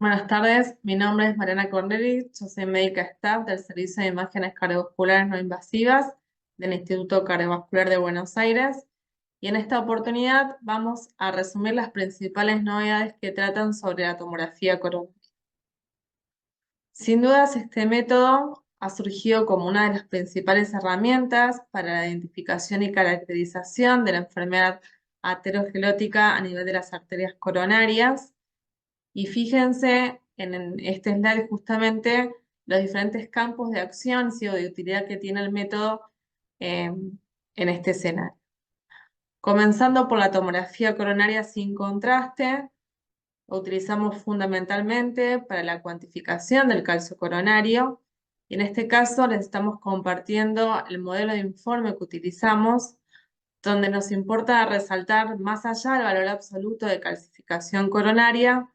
Buenas tardes, mi nombre es Mariana Corneli, yo soy médica staff del Servicio de Imágenes Cardiovasculares No Invasivas del Instituto Cardiovascular de Buenos Aires y en esta oportunidad vamos a resumir las principales novedades que tratan sobre la tomografía coronaria. Sin dudas, este método ha surgido como una de las principales herramientas para la identificación y caracterización de la enfermedad aterosclerótica a nivel de las arterias coronarias. Y fíjense en este slide justamente los diferentes campos de acción o de utilidad que tiene el método en este escenario. Comenzando por la tomografía coronaria sin contraste, lo utilizamos fundamentalmente para la cuantificación del calcio coronario. Y en este caso les estamos compartiendo el modelo de informe que utilizamos, donde nos importa resaltar más allá del valor absoluto de calcificación coronaria,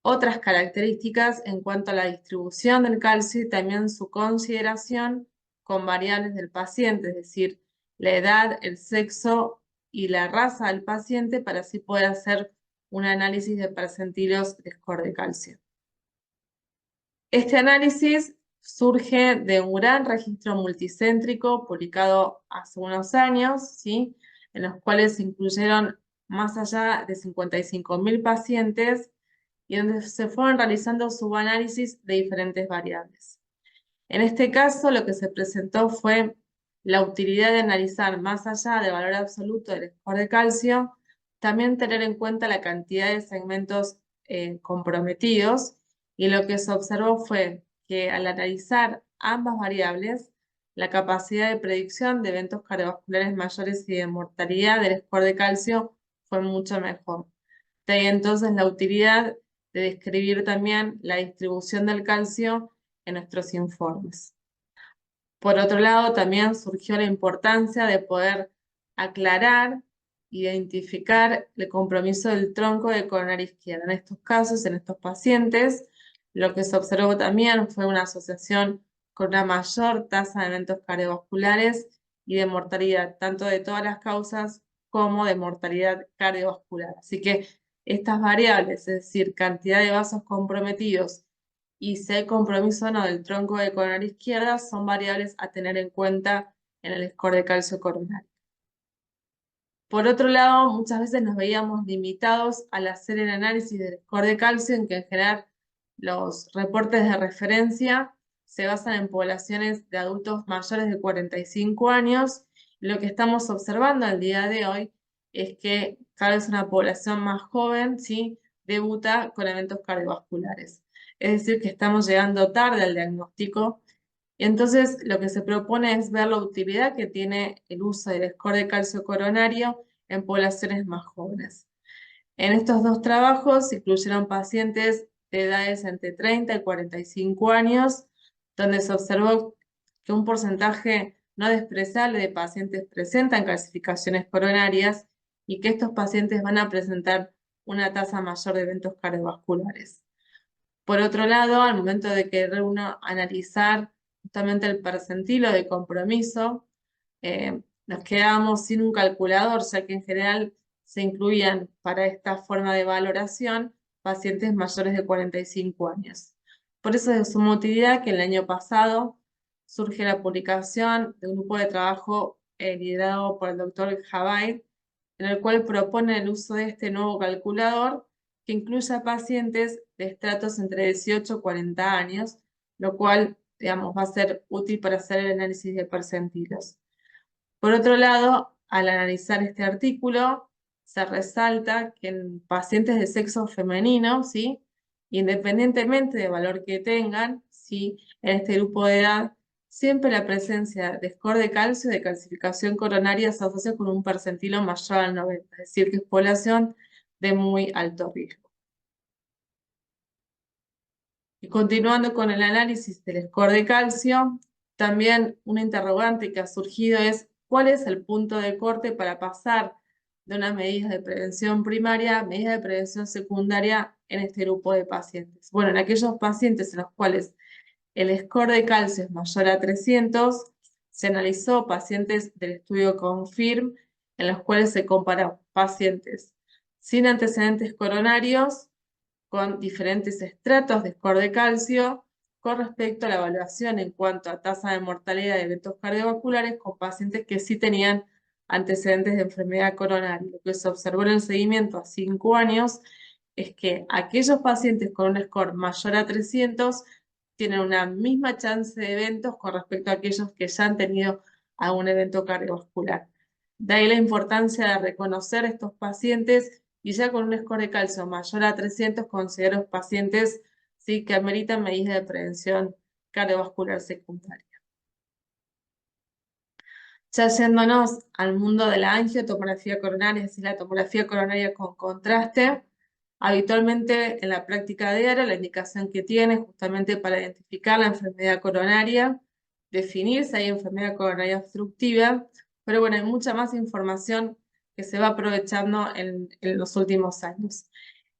otras características en cuanto a la distribución del calcio y también su consideración con variables del paciente, es decir, la edad, el sexo y la raza del paciente para así poder hacer un análisis de percentilos de score de calcio. Este análisis surge de un gran registro multicéntrico publicado hace unos años, ¿sí? En los cuales se incluyeron más allá de 55.000 pacientes y donde se fueron realizando subanálisis de diferentes variables. En este caso, lo que se presentó fue la utilidad de analizar más allá del valor absoluto del score de calcio, también tener en cuenta la cantidad de segmentos comprometidos, y lo que se observó fue que al analizar ambas variables, la capacidad de predicción de eventos cardiovasculares mayores y de mortalidad del score de calcio fue mucho mejor. De ahí entonces la utilidad de describir también la distribución del calcio en nuestros informes. Por otro lado, también surgió la importancia de poder aclarar, identificar el compromiso del tronco de coronaria izquierda. En estos casos, en estos pacientes, lo que se observó también fue una asociación con una mayor tasa de eventos cardiovasculares y de mortalidad, tanto de todas las causas como de mortalidad cardiovascular. Así que estas variables, es decir, cantidad de vasos comprometidos y si hay compromiso o no del tronco de coronaria izquierda, son variables a tener en cuenta en el score de calcio coronario. Por otro lado, muchas veces nos veíamos limitados al hacer el análisis del score de calcio, en que en general los reportes de referencia se basan en poblaciones de adultos mayores de 45 años. Lo que estamos observando al día de hoy es que cada vez una población más joven, ¿sí?, debuta con eventos cardiovasculares. Es decir, que estamos llegando tarde al diagnóstico. Y entonces lo que se propone es ver la utilidad que tiene el uso del score de calcio coronario en poblaciones más jóvenes. En estos dos trabajos se incluyeron pacientes de edades entre 30 y 45 años, donde se observó que un porcentaje no despreciable de pacientes presentan calcificaciones coronarias y que estos pacientes van a presentar una tasa mayor de eventos cardiovasculares. Por otro lado, al momento de querer uno analizar justamente el percentilo de compromiso, nos quedábamos sin un calculador, ya que en general se incluían para esta forma de valoración pacientes mayores de 45 años. Por eso es de suma utilidad que el año pasado surge la publicación de un grupo de trabajo liderado por el doctor Jabaid, en el cual propone el uso de este nuevo calculador que incluya pacientes de estratos entre 18 y 40 años, lo cual, digamos, va a ser útil para hacer el análisis de percentilos. Por otro lado, al analizar este artículo, se resalta que en pacientes de sexo femenino, ¿sí?, independientemente del valor que tengan, ¿sí?, en este grupo de edad, siempre la presencia de score de calcio y de calcificación coronaria se asocia con un percentilo mayor al 90, es decir, que es población de muy alto riesgo. Y continuando con el análisis del score de calcio, también una interrogante que ha surgido es ¿cuál es el punto de corte para pasar de una medida de prevención primaria a medida de prevención secundaria en este grupo de pacientes? Bueno, en aquellos pacientes en los cuales el score de calcio es mayor a 300, se analizó pacientes del estudio CONFIRM, en los cuales se compararon pacientes sin antecedentes coronarios con diferentes estratos de score de calcio con respecto a la evaluación en cuanto a tasa de mortalidad de eventos cardiovasculares con pacientes que sí tenían antecedentes de enfermedad coronaria. Lo que se observó en el seguimiento a 5 años es que aquellos pacientes con un score mayor a 300 tienen una misma chance de eventos con respecto a aquellos que ya han tenido algún evento cardiovascular. De ahí la importancia de reconocer estos pacientes y ya con un score de calcio mayor a 300 considero pacientes ¿sí? que ameritan medidas de prevención cardiovascular secundaria. Ya yéndonos al mundo de la angiotomografía coronaria, es decir, la tomografía coronaria con contraste, habitualmente en la práctica diaria la indicación que tiene justamente para identificar la enfermedad coronaria, definir si hay enfermedad coronaria obstructiva, pero bueno, hay mucha más información que se va aprovechando en los últimos años.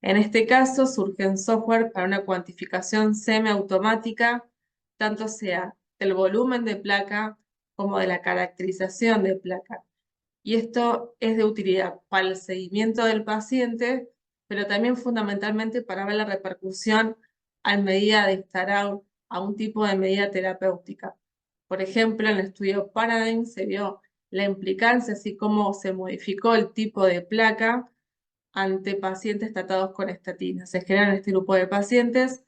En este caso surge un software para una cuantificación semiautomática, tanto sea del volumen de placa como de la caracterización de placa. Y esto es de utilidad para el seguimiento del paciente, pero también fundamentalmente para ver la repercusión a medida de estar a un tipo de medida terapéutica. Por ejemplo, en el estudio Paradigm se vio la implicancia, así como se modificó el tipo de placa ante pacientes tratados con estatinas. Se generan este grupo de pacientes,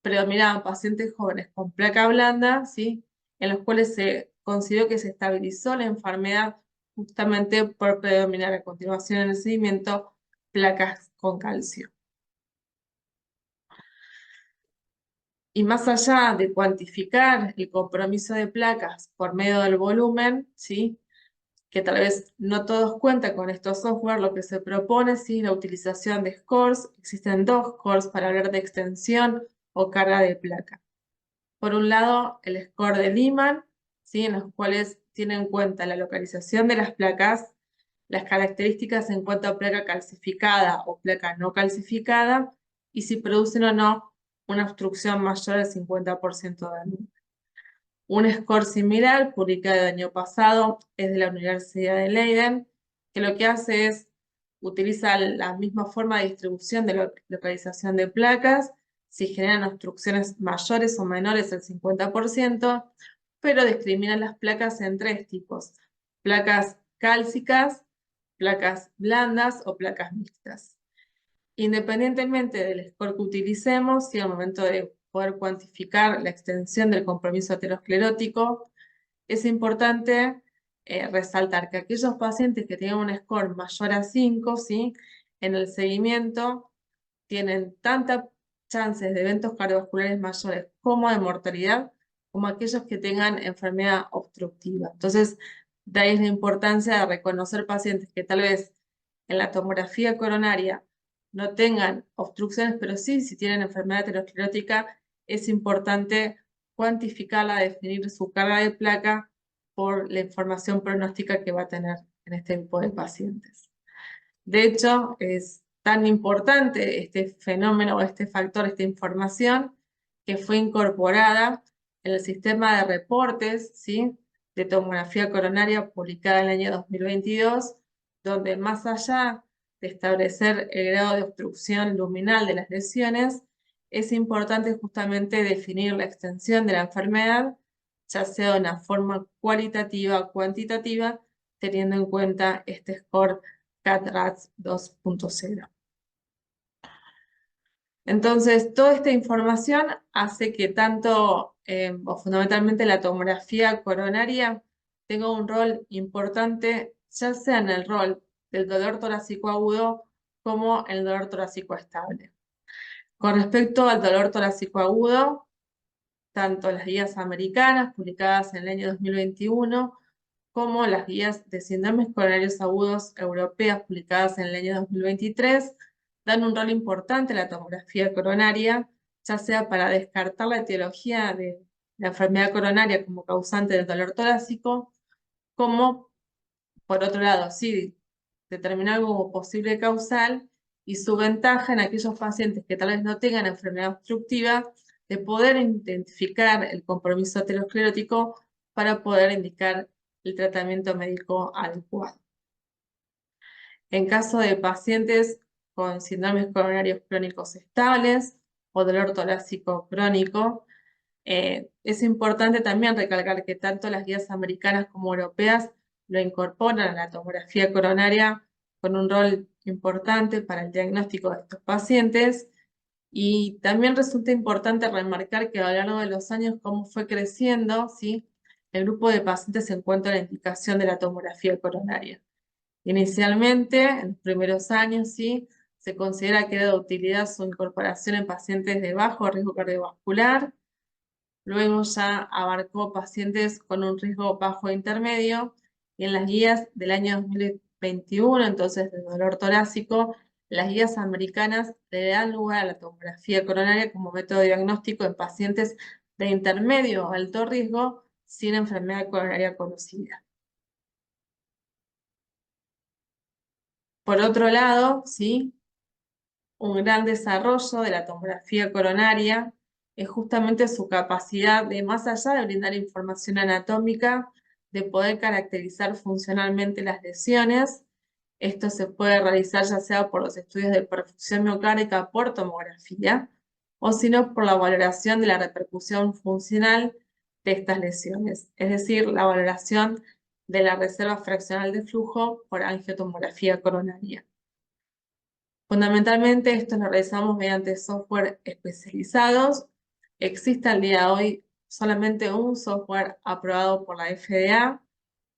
predominaban pacientes jóvenes con placa blanda, ¿sí? En los cuales se consideró que se estabilizó la enfermedad justamente por predominar a continuación en el seguimiento placas con calcio. Y más allá de cuantificar el compromiso de placas por medio del volumen, ¿sí? Que tal vez no todos cuentan con estos software, lo que se propone es la utilización de scores. Existen 2 scores para hablar de extensión o carga de placa. Por un lado, el score de Lyman, ¿sí? En los cuales tiene en cuenta la localización de las placas, las características en cuanto a placa calcificada o placa no calcificada, y si producen o no una obstrucción mayor al 50% de número. Un score similar, publicado el año pasado, es de la Universidad de Leiden, que lo que hace es, utiliza la misma forma de distribución de localización de placas, si generan obstrucciones mayores o menores al 50%, pero discrimina las placas en 3 tipos: placas cálcicas, placas blandas o placas mixtas. Independientemente del score que utilicemos, y al momento de poder cuantificar la extensión del compromiso aterosclerótico, es importante resaltar que aquellos pacientes que tienen un score mayor a 5, ¿sí? En el seguimiento tienen tantas chances de eventos cardiovasculares mayores como de mortalidad, como aquellos que tengan enfermedad obstructiva. Entonces, de ahí es la importancia de reconocer pacientes que tal vez en la tomografía coronaria no tengan obstrucciones, pero sí, si tienen enfermedad aterosclerótica, es importante cuantificarla, definir su carga de placa por la información pronóstica que va a tener en este grupo de pacientes. De hecho, es tan importante este fenómeno, este factor, esta información, que fue incorporada en el sistema de reportes, ¿sí? de tomografía coronaria publicada en el año 2022, donde más allá de establecer el grado de obstrucción luminal de las lesiones, es importante justamente definir la extensión de la enfermedad, ya sea de una forma cualitativa o cuantitativa, teniendo en cuenta este score CAT-RADS 2.0. Entonces, toda esta información hace que tanto, o fundamentalmente la tomografía coronaria, tenga un rol importante, ya sea en el rol del dolor torácico agudo como el dolor torácico estable. Con respecto al dolor torácico agudo, tanto las guías americanas, publicadas en el año 2021, como las guías de síndromes coronarios agudos europeas, publicadas en el año 2023, dan un rol importante a la tomografía coronaria, ya sea para descartar la etiología de la enfermedad coronaria como causante del dolor torácico, como, por otro lado, sí, determinar como posible causal, y su ventaja en aquellos pacientes que tal vez no tengan enfermedad obstructiva, de poder identificar el compromiso aterosclerótico para poder indicar el tratamiento médico adecuado. En caso de pacientes con síndromes coronarios crónicos estables o dolor torácico crónico. Es importante también recalcar que tanto las guías americanas como europeas lo incorporan a la tomografía coronaria con un rol importante para el diagnóstico de estos pacientes. Y también resulta importante remarcar que a lo largo de los años cómo fue creciendo, ¿sí?, el grupo de pacientes en cuanto a la indicación de la tomografía coronaria. Inicialmente, en los primeros años, ¿sí?, se considera que era de utilidad su incorporación en pacientes de bajo riesgo cardiovascular. Luego ya abarcó pacientes con un riesgo bajo e intermedio, y en las guías del año 2021, entonces de dolor torácico, las guías americanas le dan lugar a la tomografía coronaria como método diagnóstico en pacientes de intermedio o alto riesgo sin enfermedad coronaria conocida. Por otro lado, ¿sí?, un gran desarrollo de la tomografía coronaria es justamente su capacidad de, más allá de brindar información anatómica, de poder caracterizar funcionalmente las lesiones. Esto se puede realizar ya sea por los estudios de perfusión miocárdica por tomografía, o si no por la valoración de la repercusión funcional de estas lesiones, es decir, la valoración de la reserva fraccional de flujo por angiotomografía coronaria. Fundamentalmente esto lo realizamos mediante software especializados. Existe al día de hoy solamente un software aprobado por la FDA,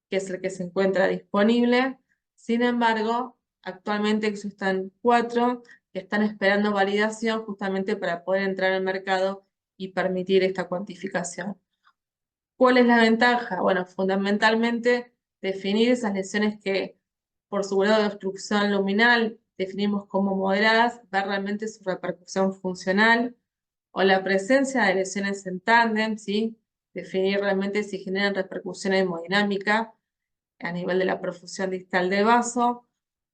que es el que se encuentra disponible. Sin embargo, actualmente existen 4 que están esperando validación justamente para poder entrar al mercado y permitir esta cuantificación. ¿Cuál es la ventaja? Bueno, fundamentalmente definir esas lesiones que por su grado de obstrucción luminal definimos como moderadas, ver realmente su repercusión funcional, o la presencia de lesiones en tándem, ¿sí?, definir realmente si generan repercusión hemodinámica a nivel de la perfusión distal de vaso,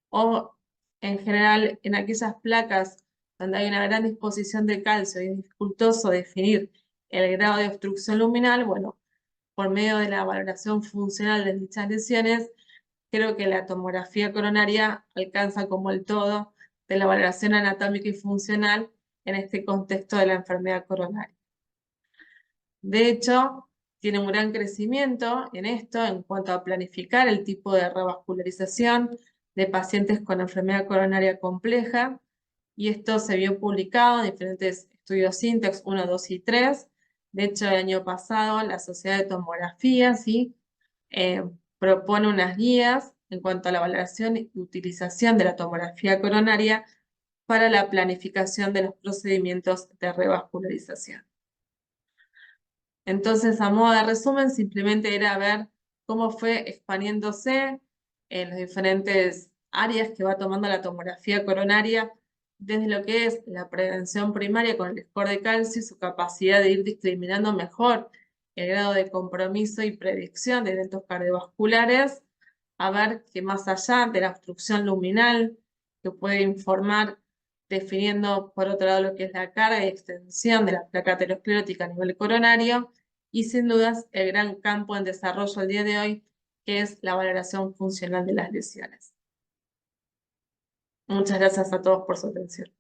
o en general en aquellas placas donde hay una gran disposición de calcio y es dificultoso definir el grado de obstrucción luminal. Bueno, por medio de la valoración funcional de dichas lesiones, creo que la tomografía coronaria alcanza como el todo de la valoración anatómica y funcional en este contexto de la enfermedad coronaria. De hecho, tiene un gran crecimiento en esto en cuanto a planificar el tipo de revascularización de pacientes con enfermedad coronaria compleja, y esto se vio publicado en diferentes estudios SYNTAX 1, 2 y 3. De hecho, el año pasado la Sociedad de Tomografía, ¿sí?, propone unas guías en cuanto a la valoración y utilización de la tomografía coronaria para la planificación de los procedimientos de revascularización. Entonces, a modo de resumen, simplemente era ver cómo fue expandiéndose en las diferentes áreas que va tomando la tomografía coronaria, desde lo que es la prevención primaria con el score de calcio y su capacidad de ir discriminando mejor el grado de compromiso y predicción de eventos cardiovasculares, a ver que más allá de la obstrucción luminal, que puede informar definiendo por otro lado lo que es la carga y extensión de la placa aterosclerótica a nivel coronario, y sin dudas el gran campo en desarrollo al día de hoy, que es la valoración funcional de las lesiones. Muchas gracias a todos por su atención.